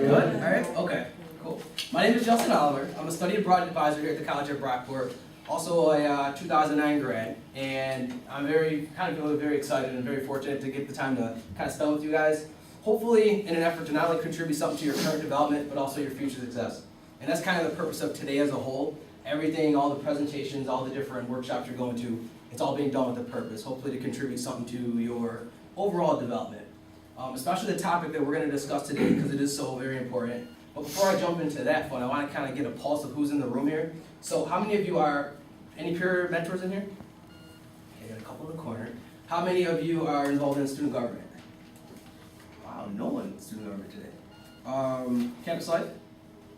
Good? All right? Okay, cool. My name is Justin Oliver. I'm a study abroad advisor here at the College at Brockport, also a 2009 grad, and I'm very excited and very fortunate to get the time to kind of spend with you guys, hopefully in an effort to not only contribute something to your current development, but also your future success. And that's kind of the purpose of today as a whole. Everything, all the presentations, all the different workshops you're going to, it's all being done with a purpose, hopefully to contribute something to your overall development. Especially the topic that we're going to discuss today, because it is so very important. But before I jump into that fun, I want to kind of get a pulse of who's in the room here. So how many of you are, any peer mentors in here? Okay, got a couple in the corner. How many of you are involved in student government? Wow, no one in student government today. Campus life?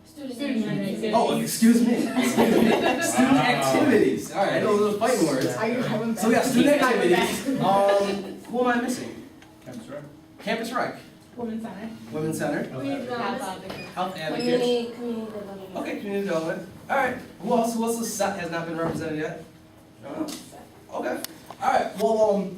Student activities. Oh, excuse me. Student activities. All right, I know those fighting words. So we got student activities. Who am I missing? Campus rec. Campus rec. Women's Center. Women's Center. Health advocates. Community development. Okay, community development. All right. Who else? Who else has not been represented yet? No. Okay. All right. Well,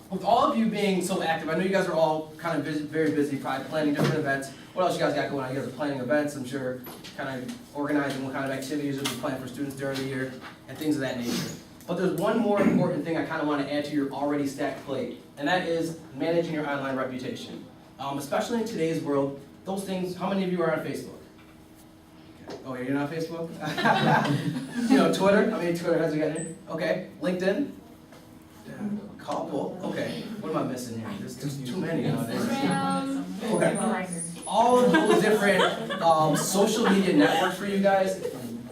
with all of you being so active, I know you guys are all kind of busy, very busy, probably planning different events. What else you guys got going on? You guys are planning events, I'm sure, kind of organizing what kind of activities you'll be planning for students during the year, and things of that nature. But there's one more important thing I kind of want to add to your already stacked plate, and that is managing your online reputation. Especially in today's world, those things, how many of you are on Facebook? Okay. Oh, you're not on Facebook? You know, Twitter? How many Twitter heads we got here? Okay. LinkedIn? Yeah, a couple. Okay. What am I missing here? There's too many nowadays. Okay. All of those different social media networks for you guys,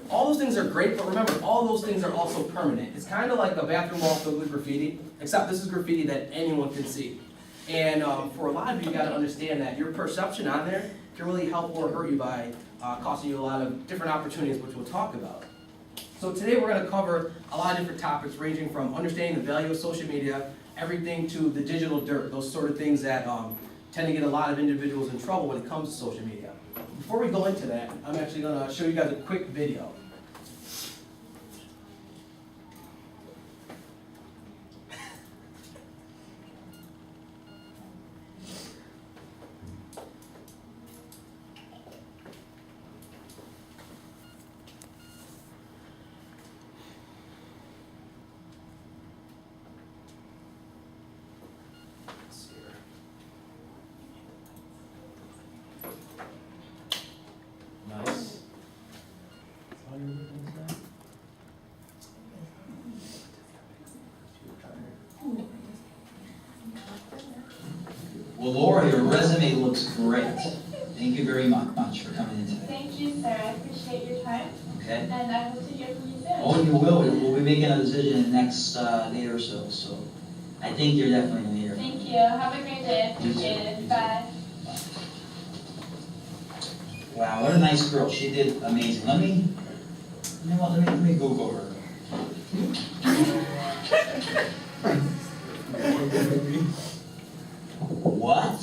all those things are great, but remember, all those things are also permanent. It's kind of like a bathroom wall filled with graffiti, except this is graffiti that anyone can see. And for a lot of you, you got to understand that your perception on there can really help or hurt you by costing you a lot of different opportunities, which we'll talk about. So today we're going to cover a lot of different topics, ranging from understanding the value of social media, everything to the digital dirt, those sort of things that tend to get a lot of individuals in trouble when it comes to social media. Before we go into that, I'm actually going to show you guys a quick video. Nice. Well, Laura, your resume looks great. Thank you very much for coming in today. Thank you, sir. I appreciate your time. Okay? And I hope to hear from you soon. Oh, you will. We'll be making a decision in the next day or so. So I think you're definitely going to hear. Thank you. Have a great day. You too. Appreciate it. Bye. Wow, what a nice girl. She did amazing. Let me Google her. What?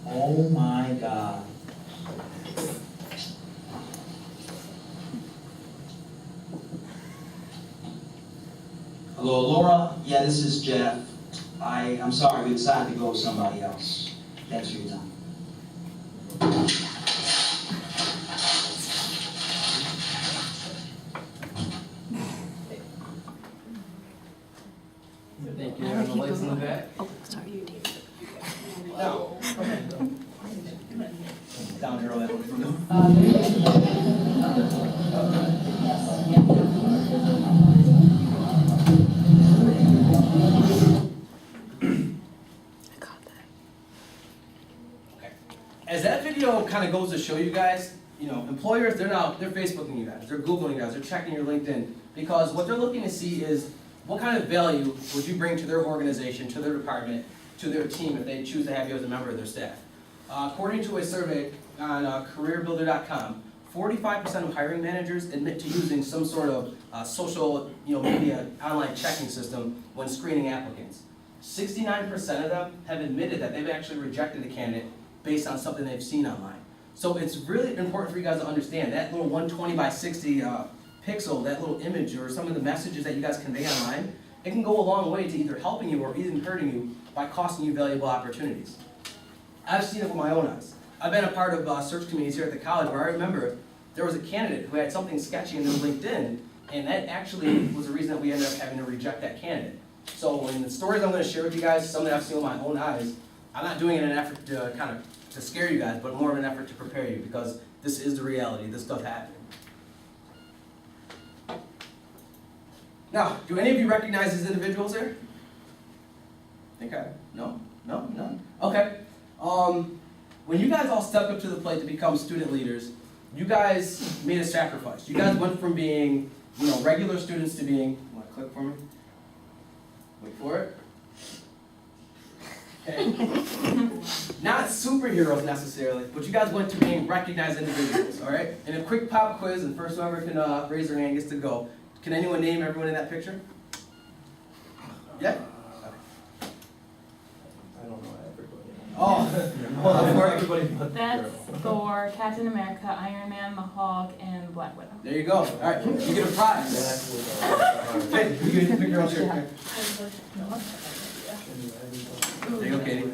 Oh my God. Hello, Laura. Yeah, this is Jeff. I'm sorry, we decided to go with somebody else. Thanks for your time. Thank you. Have the lights in the back. Oh, sorry, you did. Now, down here on that one. I got that. Okay. As that video kind of goes to show you guys, you know, employers, they're Facebooking you guys, they're Googling you guys, they're checking your LinkedIn, because what they're looking to see is what kind of value would you bring to their organization, to their department, to their team if they choose to have you as a member of their staff. According to a survey on careerbuilder.com, 45% of hiring managers admit to using some sort of social media online checking system when screening applicants. 69% of them have admitted that they've actually rejected a candidate based on something they've seen online. So it's really important for you guys to understand that little 120 by 60 pixel, that little image, or some of the messages that you guys convey online, it can go a long way to either helping you or even hurting you by costing you valuable opportunities. I've seen it with my own eyes. I've been a part of search committees here at the college where I remember there was a candidate who had something sketchy in their LinkedIn, and that actually was the reason that we ended up having to reject that candidate. So in the stories I'm going to share with you guys, some that I've seen with my own eyes, I'm not doing it in an effort to kind of to scare you guys, but more of an effort to prepare you, because this is the reality. This stuff happened. Now, do any of you recognize these individuals here? Okay. No? No? No? Okay. When you guys all stepped up to the plate to become student leaders, you guys made a sacrifice. You guys went from being, regular students to being, you want to click for me? Wait for it. Okay. Not superheroes necessarily, but you guys went to being recognized individuals, all right? And a quick pop quiz, and first whoever can raise their hand gets to go. Can anyone name everyone in that picture? Yeah? I don't know everybody. Oh, for everybody but the That's girl. Thor, Captain America, Iron Man, the Hulk, and Black Widow. There you go. All right, you get a prize. Hey, you get to pick your own shirt. Okay. There you go, Katie.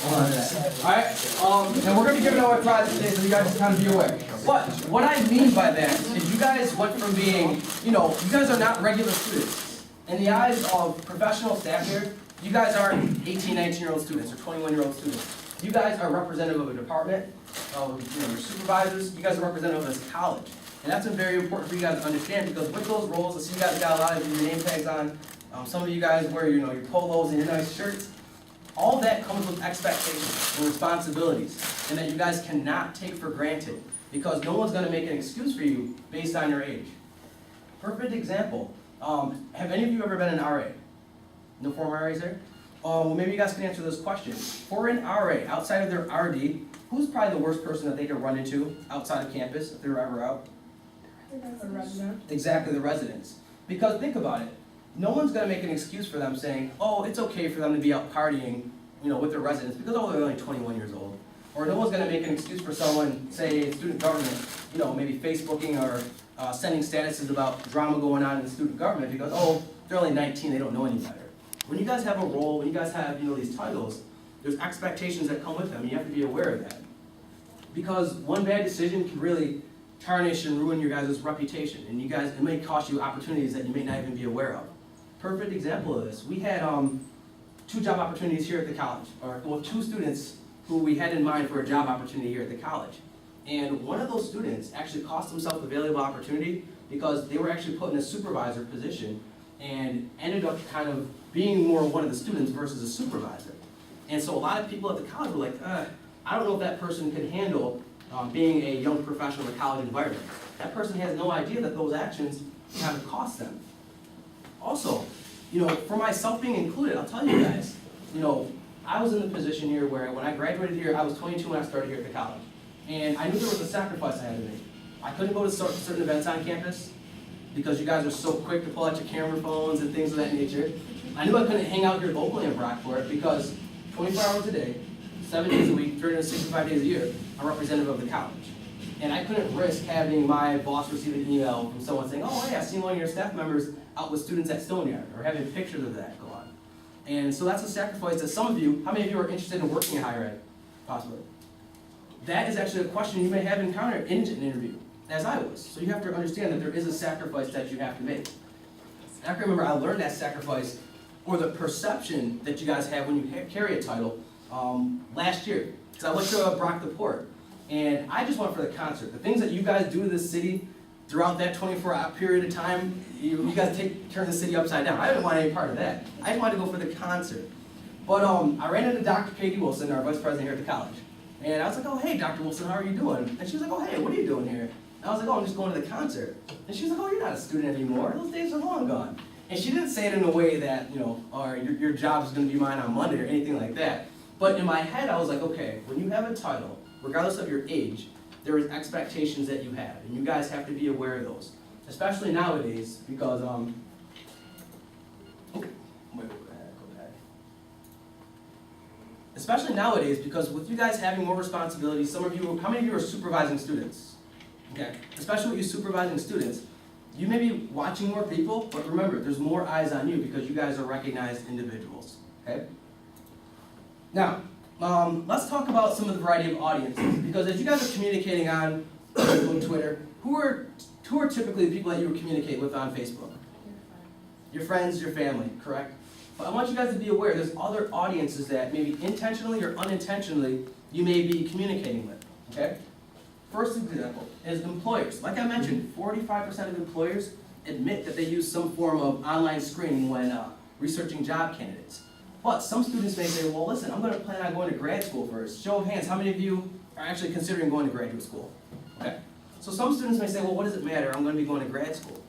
Hold on to that. All right, and we're going to be giving away prizes today, so you guys can kind of be aware. But what I mean by that is you guys went from being, you guys are not regular students. In the eyes of professional staff here, you guys aren't 18, 19-year-old students or 21-year-old students. You guys are representative of a department, of your supervisors. You guys are representative of this college. And that's very important for you guys to understand, because with those roles, I see you guys got a lot of your name tags on. Some of you guys wear your polos and your nice shirts. All that comes with expectations and responsibilities, and that you guys cannot take for granted, because no one's going to make an excuse for you based on your age. Perfect example. Have any of you ever been an RA? No former RAs there? Well, maybe you guys can answer this question. For an RA, outside of their RD, who's probably the worst person that they could run into outside of campus if they were ever out? Exactly, the residents. Because think about it. No one's going to make an excuse for them saying, oh, it's okay for them to be out partying, with their residents because, oh, they're only 21 years old. Or no one's going to make an excuse for someone, say, student government, maybe Facebooking or sending statuses about drama going on in the student government because, oh, they're only 19, they don't know any better. When you guys have a role, when you guys have, these titles, there's expectations that come with them, and you have to be aware of that. Because one bad decision can really tarnish and ruin your guys' reputation, and it may cost you opportunities that you may not even be aware of. Perfect example of this. We had 2 job opportunities here at the college, or 2 students who we had in mind for a job opportunity here at the college. And one of those students actually cost himself a valuable opportunity because they were actually put in a supervisor position and ended up kind of being more one of the students versus a supervisor. And so a lot of people at the college were like, I don't know if that person can handle being a young professional in a college environment. That person has no idea that those actions kind of cost them. Also, for myself being included, I'll tell you guys, I was in the position here where when I graduated here, I was 22 when I started here at the college. And I knew there was a sacrifice I had to make. I couldn't go to certain events on campus because you guys are so quick to pull out your camera phones and things of that nature. I knew I couldn't hang out here locally in Brockport because 24 hours a day, 7 days a week, 365 days a year, I'm representative of the college. And I couldn't risk having my boss receive an email from someone saying, oh, hey, I seen one of your staff members out with students at Stoneyard, or having pictures of that go on. And so that's a sacrifice that some of you, how many of you are interested in working in higher ed? Possibly. That is actually a question you may have encountered in an interview, as I was. So you have to understand that there is a sacrifice that you have to make. And I can remember I learned that sacrifice, or the perception that you guys have when you carry a title, last year. Because I went to Brock the Port, and I just went for the concert. The things that you guys do to this city throughout that 24-hour period of time, you guys turn the city upside down. I didn't want any part of that. I just wanted to go for the concert. But I ran into Dr. Katie Wilson, our vice president here at the college. And I was like, oh, hey, Dr. Wilson, how are you doing? And she was like, oh, hey, what are you doing here? And I was like, oh, I'm just going to the concert. And she was like, oh, you're not a student anymore. Those days are long gone. And she didn't say it in a way that, or your job is going to be mine on Monday or anything like that. But in my head, I was like, okay, when you have a title, regardless of your age, there is expectations that you have, and you guys have to be aware of those, especially nowadays, because go back. Especially nowadays, because with you guys having more responsibilities, some of you, how many of you are supervising students? Okay, especially with you supervising students, you may be watching more people, but remember, there's more eyes on you because you guys are recognized individuals. Okay. Now, let's talk about some of the variety of audiences, because as you guys are communicating on Facebook, Twitter, who are typically the people that you would communicate with on Facebook? Your friends, your family, correct? But I want you guys to be aware there's other audiences that maybe intentionally or unintentionally you may be communicating with, okay? First example is employers. Like I mentioned, 45% of employers admit that they use some form of online screening when researching job candidates. But some students may say, well, listen, I'm going to plan on going to grad school first. Show of hands, how many of you are actually considering going to graduate school? Okay. So some students may say, well, what does it matter? I'm going to be going to grad school.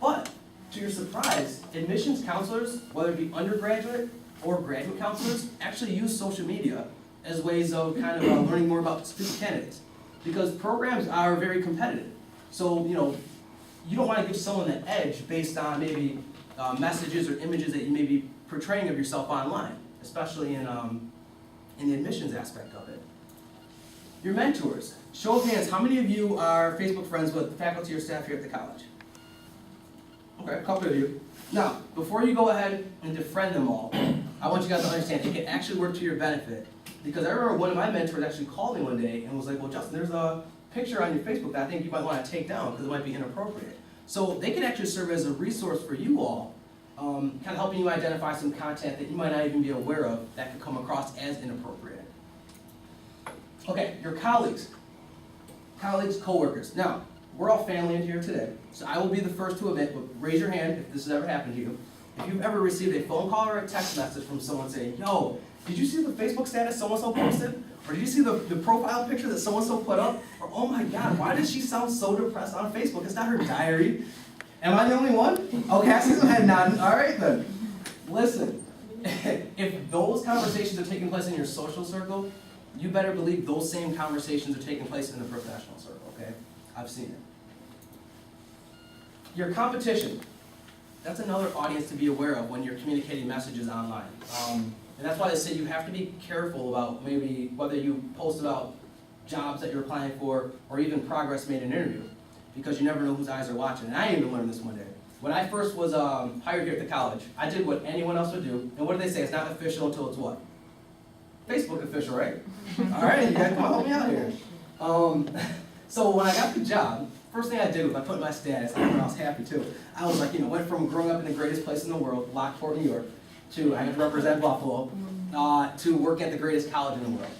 But to your surprise, admissions counselors, whether it be undergraduate or graduate counselors, actually use social media as ways of kind of learning more about student candidates. Because programs are very competitive. So, you don't want to give someone the edge based on maybe messages or images that you may be portraying of yourself online, especially in the admissions aspect of it. Your mentors. Show of hands, how many of you are Facebook friends with faculty or staff here at the college? Okay, a couple of you. Now, before you go ahead and defriend them all, I want you guys to understand it can actually work to your benefit. Because I remember one of my mentors actually called me one day and was like, well, Justin, there's a picture on your Facebook that I think you might want to take down because it might be inappropriate. So they can actually serve as a resource for you all, kind of helping you identify some content that you might not even be aware of that could come across as inappropriate. Okay, your colleagues, coworkers. Now, we're all family in here today, so I will be the first to admit, but raise your hand if this has ever happened to you. If you've ever received a phone call or a text message from someone saying, yo, did you see the Facebook status so-and-so posted? Or did you see the profile picture that so-and-so put up? Or, oh my God, why does she sound so depressed on Facebook? It's not her diary. Am I the only one? Okay, I see some head nodding. All right then. Listen, if those conversations are taking place in your social circle, you better believe those same conversations are taking place in the professional circle, okay? I've seen it. Your competition. That's another audience to be aware of when you're communicating messages online. And that's why they say you have to be careful about maybe whether you post about jobs that you're applying for or even progress made in an interview, because you never know whose eyes are watching. And I even learned this one day. When I first was hired here at the college, I did what anyone else would do. And what do they say? It's not official until it's what? Facebook official, right? All right, you guys come on, help me out here. So when I got the job, first thing I did was I put my status, I was happy too. I was like, went from growing up in the greatest place in the world, Lockport, New York, to I had to represent Buffalo, to work at the greatest college in the world.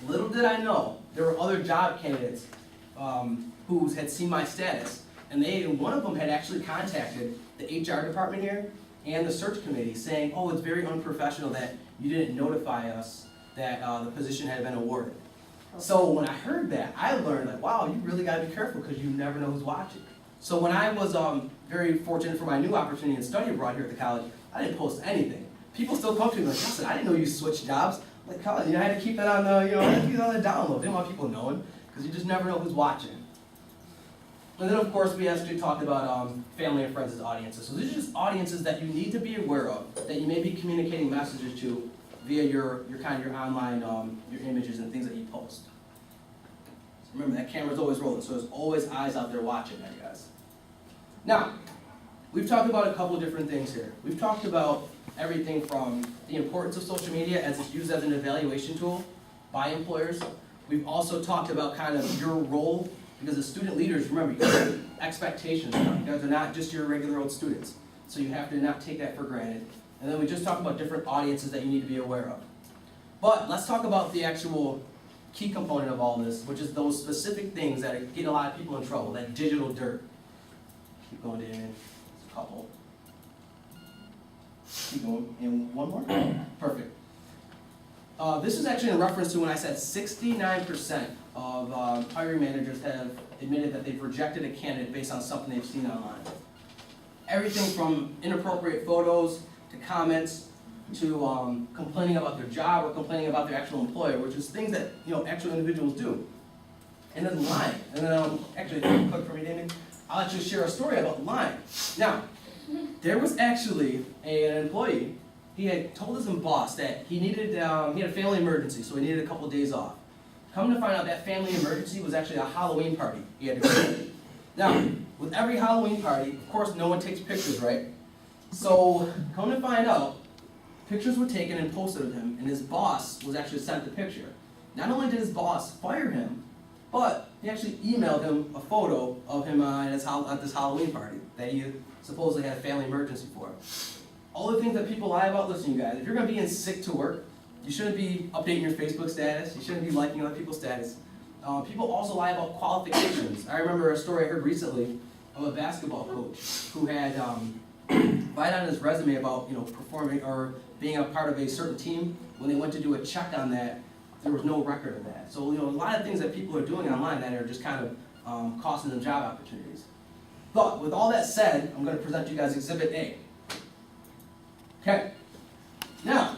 Little did I know, there were other job candidates who had seen my status, and one of them had actually contacted the HR department here and the search committee saying, oh, it's very unprofessional that you didn't notify us that the position had been awarded. So when I heard that, I learned that, wow, you really got to be careful because you never know who's watching. So when I was very fortunate for my new opportunity to study abroad here at the college, I didn't post anything. People still come to me like, Justin, I didn't know you switched jobs. Like, college, I had to keep that on the, I had to keep it on the down low. Didn't want people knowing because you just never know who's watching. And then of course we actually talked about family and friends as audiences. So these are just audiences that you need to be aware of, that you may be communicating messages to via your online, your images and things that you post. So remember, that camera's always rolling, so there's always eyes out there watching that, guys. Now, we've talked about a couple of different things here. We've talked about everything from the importance of social media as it's used as an evaluation tool by employers. We've also talked about kind of your role, because as student leaders, remember, you have expectations now. You guys are not just your regular old students, so you have to not take that for granted. And then we just talked about different audiences that you need to be aware of. But let's talk about the actual key component of all this, which is those specific things that get a lot of people in trouble, that digital dirt. Keep going, Damien. There's a couple. Keep going. And one more? Perfect. This is actually in reference to when I said 69% of hiring managers have admitted that they've rejected a candidate based on something they've seen online. Everything from inappropriate photos to comments to complaining about their job or complaining about their actual employer, which is things that actual individuals do. And then lying. And then actually, click for me, Damien. I'll actually share a story about lying. Now, there was actually an employee. He had told his boss that he needed, he had a family emergency, so he needed a couple days off. Come to find out, that family emergency was actually a Halloween party he had to go to. Now, with every Halloween party, of course, no one takes pictures, right? So, come to find out, pictures were taken and posted of him, and his boss was actually sent the picture. Not only did his boss fire him, but he actually emailed him a photo of him at this Halloween party that he supposedly had a family emergency for. All the things that people lie about, listen you guys, if you're going to be in sick to work, you shouldn't be updating your Facebook status, you shouldn't be liking other people's status. People also lie about qualifications. I remember a story I heard recently of a basketball coach who had lied on his resume about performing or being a part of a certain team. When they went to do a check on that, there was no record of that. So a lot of things that people are doing online that are just kind of costing them job opportunities. But with all that said, I'm going to present you guys Exhibit A. Okay. Now,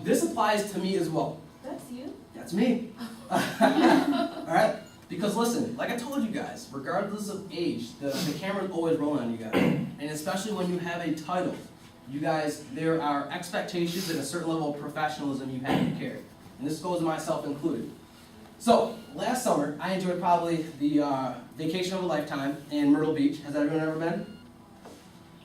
this applies to me as well. That's you? That's me. Alright? Because listen, like I told you guys, regardless of age, the camera's always rolling on you guys. And especially when you have a title, you guys, there are expectations and a certain level of professionalism you have to carry. And this goes to myself included. So, last summer, I enjoyed probably the vacation of a lifetime in Myrtle Beach. Has everyone ever been?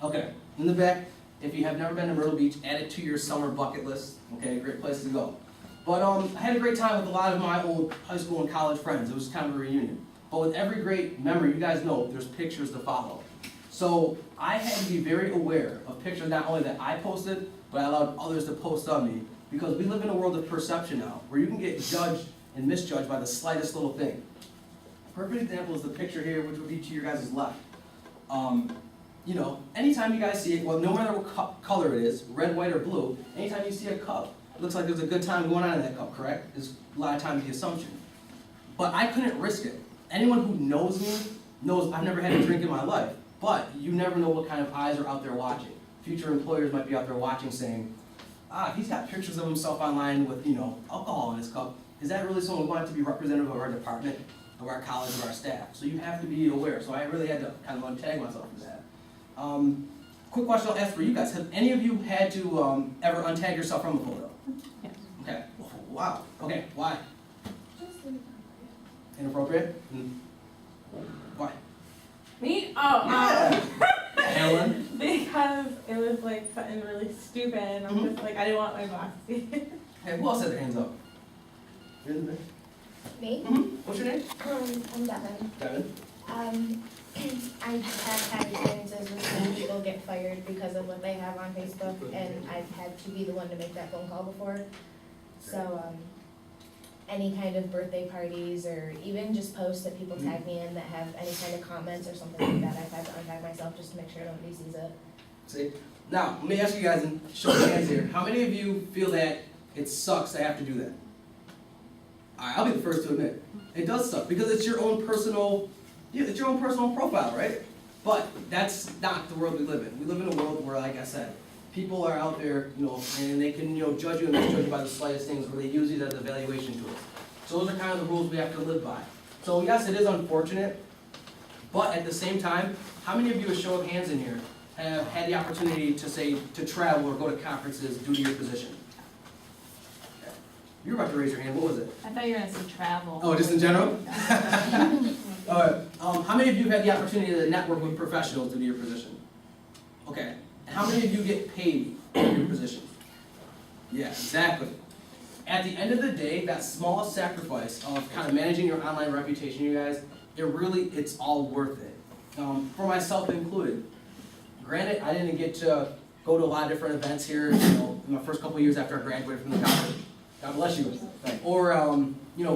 Okay. In the back, if you have never been to Myrtle Beach, add it to your summer bucket list. Okay, great place to go. But I had a great time with a lot of my old high school and college friends. It was kind of a reunion. But with every great memory, you guys know there's pictures to follow. So I had to be very aware of pictures not only that I posted, but I allowed others to post on me. Because we live in a world of perception now, where you can get judged and misjudged by the slightest little thing. A perfect example is the picture here, which would be to your guys' left. Anytime you guys see it, well, no matter what color it is, red, white, or blue, anytime you see a cup, it looks like there's a good time going on in that cup, correct? Is a lot of times the assumption. But I couldn't risk it. Anyone who knows me knows I've never had a drink in my life, but you never know what kind of eyes are out there watching. Future employers might be out there watching saying, he's got pictures of himself online with, alcohol in his cup. Is that really someone who wanted to be representative of our department, of our college, of our staff? So you have to be aware. So I really had to kind of untag myself from that. Quick question I'll ask for you guys. Have any of you had to ever untag yourself from a photo? Yes. Okay. Wow. Okay. Why? Just Inappropriate? Why? Me? Yeah. Helen? Because it was like something really stupid, and I'm just like, I didn't want my boss to see it. Hey, who else had their hands up? You're in the Me? What's your name? I'm Devin. Devin. I have had experiences with when people get fired because of what they have on Facebook, and I've had to be the one to make that phone call before. So, any kind of birthday parties or even just posts that people tag me in that have any kind of comments or something like that, I've had to untag myself just to make sure nobody sees it. See? Now, let me ask you guys and show of hands here. How many of you feel that it sucks to have to do that? Alright, I'll be the first to admit. It does suck because it's your own personal profile, right? But that's not the world we live in. We live in a world where, like I said, people are out there, and they can, judge you and misjudge you by the slightest things, where they use these as evaluation tools. So those are kind of the rules we have to live by. So yes, it is unfortunate, but at the same time, how many of you, a show of hands in here, have had the opportunity to travel or go to conferences due to your position? Okay. You're about to raise your hand. What was it? I thought you were going to say travel. Oh, just in general? All right. How many of you have had the opportunity to network with professionals due to your position? Okay. How many of you get paid for your position? Yeah, exactly. At the end of the day, that small sacrifice of kind of managing your online reputation, you guys, it's all worth it. For myself included. Granted, I didn't get to go to a lot of different events here, in my first couple of years after I graduated from the college. God bless you. Or,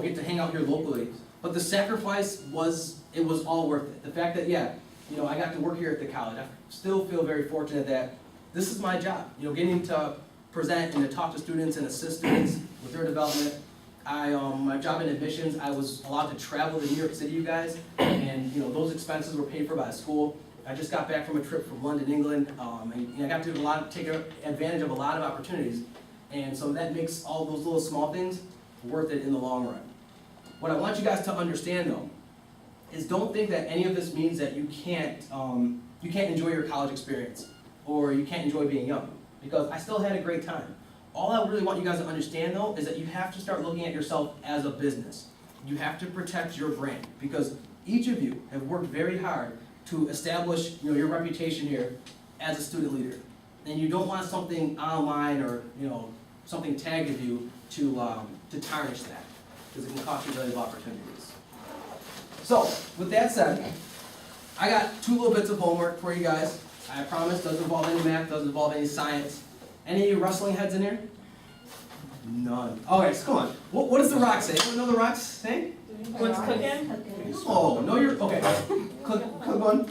get to hang out here locally. But the sacrifice was all worth it. The fact that, I got to work here at the college. I still feel very fortunate that this is my job. Getting to present and to talk to students and assist students with their development. My job in admissions, I was allowed to travel to New York City, you guys, and those expenses were paid for by the school. I just got back from a trip from London, England, and I got to take advantage of a lot of opportunities, and so that makes all those little small things worth it in the long run. What I want you guys to understand, though, is don't think that any of this means that you can't enjoy your college experience or you can't enjoy being young, because I still had a great time. All I really want you guys to understand, though, is that you have to start looking at yourself as a business. You have to protect your brand, because each of you have worked very hard to establish your reputation here as a student leader. and you don't want something online or, something tagged of you to tarnish that, because it can cost you valuable opportunities. So, with that said, I got 2 little bits of homework for you guys. I promise, doesn't involve any math, doesn't involve any science. Any of you wrestling heads in here? None. Okay, so come on. What does The Rock say? Anyone know The Rock's saying? What's cooking? Oh, know your, okay. Click one.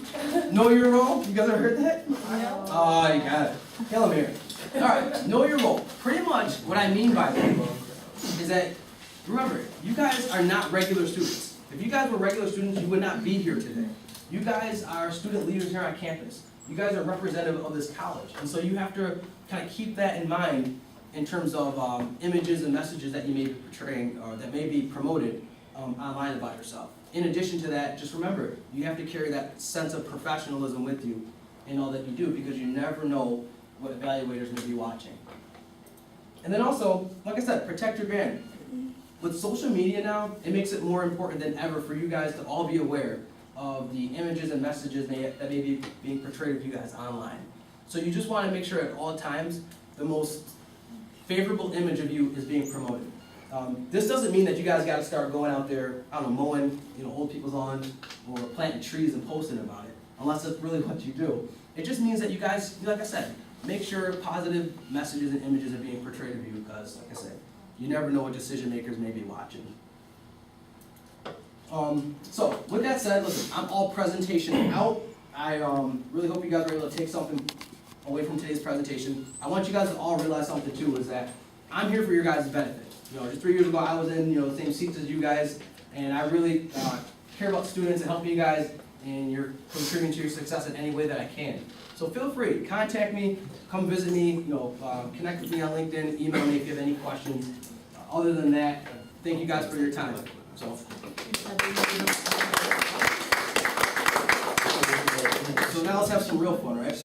Know your role? You guys ever heard that? Oh, you got it. Kill him here. Alright, know your role. Pretty much what I mean by that is that, remember, you guys are not regular students. If you guys were regular students, you would not be here today. You guys are student leaders here on campus. You guys are representative of this college. And so you have to kind of keep that in mind in terms of images and messages that you may be portraying or that may be promoted online about yourself. In addition to that, just remember, you have to carry that sense of professionalism with you in all that you do, because you never know what evaluators may be watching. And then also, like I said, protect your brand. With social media now, it makes it more important than ever for you guys to all be aware of the images and messages that may be being portrayed of you guys online. So you just want to make sure at all times the most favorable image of you is being promoted. This doesn't mean that you guys got to start going out there, I don't know, mowing, old people's lawns or planting trees and posting about it, unless that's really what you do. It just means that you guys, like I said, make sure positive messages and images are being portrayed of you, because, like I said, you never know what decision makers may be watching. So, with that said, listen, I'm all presentation out. I really hope you guys were able to take something away from today's presentation. I want you guys to all realize something too, is that I'm here for your guys' benefit. Just 3 years ago I was in the same seats as you guys, and I really care about students and helping you guys, and you're contributing to your success in any way that I can. So feel free, contact me, come visit me, connect with me on LinkedIn, email me if you have any questions. Other than that, thank you guys for your time. So now let's have some real fun, right?